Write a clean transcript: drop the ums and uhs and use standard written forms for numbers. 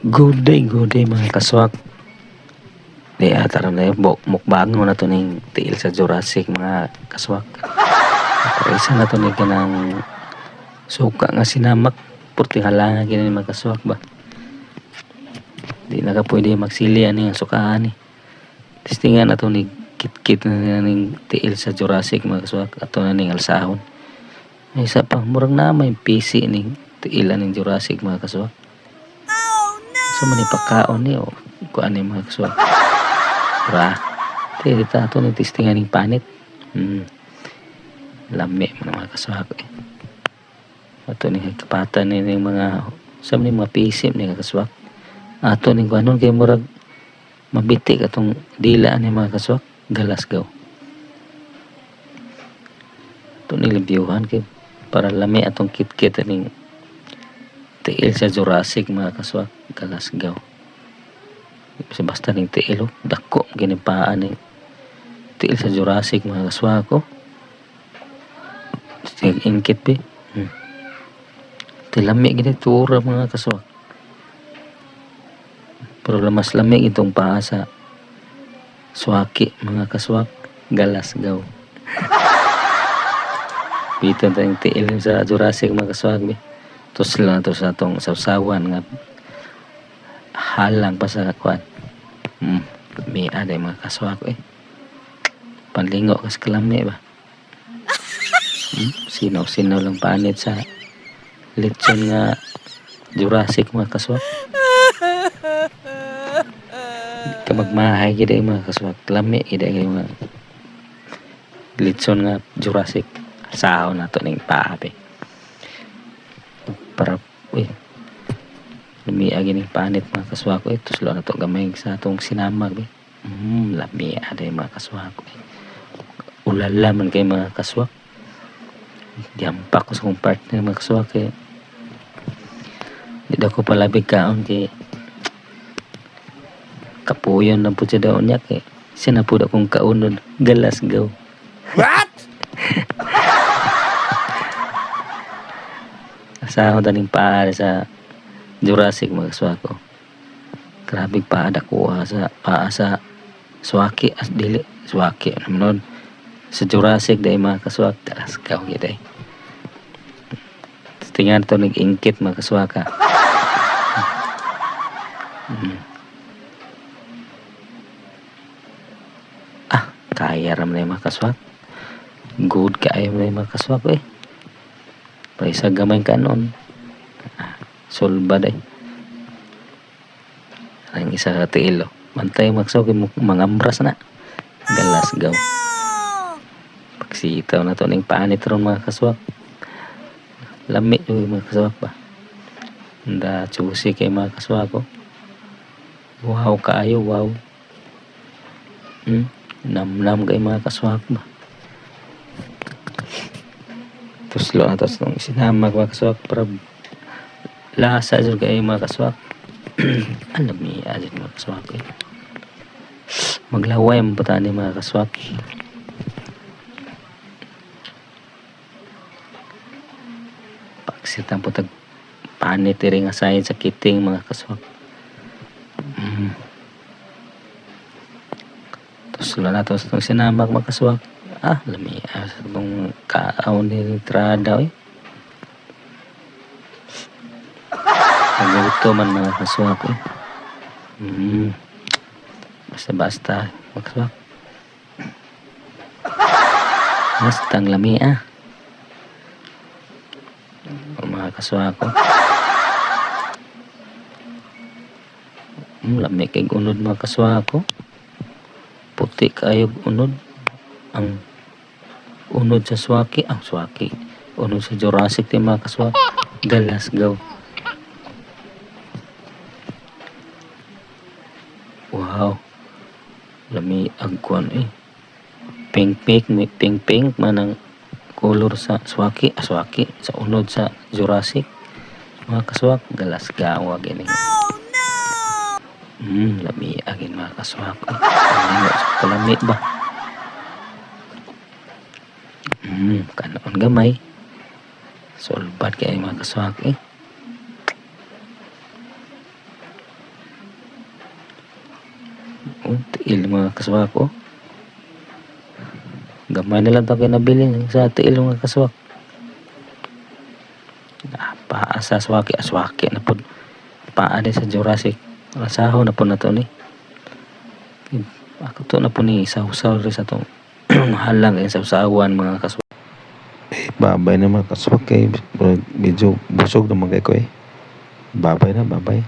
Good day mga kaswak. Di ataram na yung mukbang mo na to ning tiil sa Jurassic mga kaswak. Isa na to ni kanang suka nga sinamak. Purti halangan gini mga kaswak ba. Di na ka pwede magsili ani ang sukaan ni. Testingan na to ni kit-kit na ning tiil sa Jurassic mga kaswak. Ato na ning alsahon. May isa pa, murang na may PC ning tiil ning Jurassic mga kaswak. So manipakaon ni o kuan ni mga kaswak. Ra. Dito ato ni testingan ning panit. Lami mga kaswak eh. Ato ni kapatan ni mga sa mga pisim ni kaswak. Ato ni kuanon kay murag mabitik atong dila ni mga kaswak. Galasgaw. Ato ni libyuhan kay para lami atong kit-kit ning tiil sa Jurassic mga kaswak. Galasgaw. Basta ning tiil oh. Dako ginipaan ning tiil sa Jurassic mga kaswak ko. Ingkit be. Tilami gini tura mga kaswak. Pero mas lamig itong paa sa swaki mga kaswak. Galasgaw. Biton tayong tiil sa Jurassic mga kaswak be. Tos lang to sa atong sawsawan nga halang pa sa kuan. May aday mga kaswak eh. Panlingo kas kalami ba. Sinaw lang panit sa lechon nga Jurassic mga kaswak. Ka magmahay gid mga kaswak. Lami gid mga lechon nga Jurassic. Sahaw na to ning paabe. Para lumia gining panit mga kaswak ko ito sila na to gamay sa atong sinamag be. Lami aday mga kaswak ko ulala man kay mga kaswak. Diampak ko sa kong partner mga kaswak kay di daw ko palabig kaon kay kapuyon na po siya daw niya kay siya na po akong kaunod galasgaw. What? Asahon taning paara sa Jurassic mga kaswak ko. Grabe paada ko sa paa sa swaki as dili swaki naman sa Jurassic day mga kaswak galasgaw gid ay. Tingnan to nag-ingkit mga kaswaka. Kaya ram na yung mga kaswak. Good kaya na yung mga kaswak eh. Paisa gamay ka noon. Solba day. Ang isa ka tiilo. Bantay mga kaswak mangambras na. Galasgaw. Pagsitaw na to ning panit ron mga kaswak. Lami yung mga kaswak ba. Handa chusi kay mga kaswak ko. Wow kaayo wow. Nam kay mga kaswak ba. Tuslo na tos nung sinamag mga kaswak para lasa dyan kay mga kaswak. Alam niya dyan mga kaswak eh. Maglaway ang puta ni mga kaswak. Pagsitang putag panit ring asayin sa kiting mga kaswak. Tuslo na tos nung sinamag mga kaswak. Lami itong kaaon ni Trada eh. Nagluto man mga kaswak eh. Basta mga kaswak. Bastang lami mga kaswak ko. Lami kay unod mga kaswak ko. Puti kayo unod. Ang unod sa swaki, unod sa Jurassic din mga kaswak. Galasgaw. Wow. Lami agkuan eh. Pink man ang color sa swaki. Sa unod sa Jurassic. Mga kaswak, galasgaw gini. Lami agin mga kaswak. Kalami ba? Kanoon gamay. Solbad kay mga kaswak eh. Tiil mga kaswak oh. Gamay na lang ito kinabili sa tiil mga kaswak. Paa sa aswaki na po. Paa din sa Jurassic. Asaho na po na to ni. Ako to na po ni isaw-saw rin sa itong halang kayo sa usawan mga kaswak. Babay na mga kaswak kay medyo busog na mga ko eh. Babay na babay.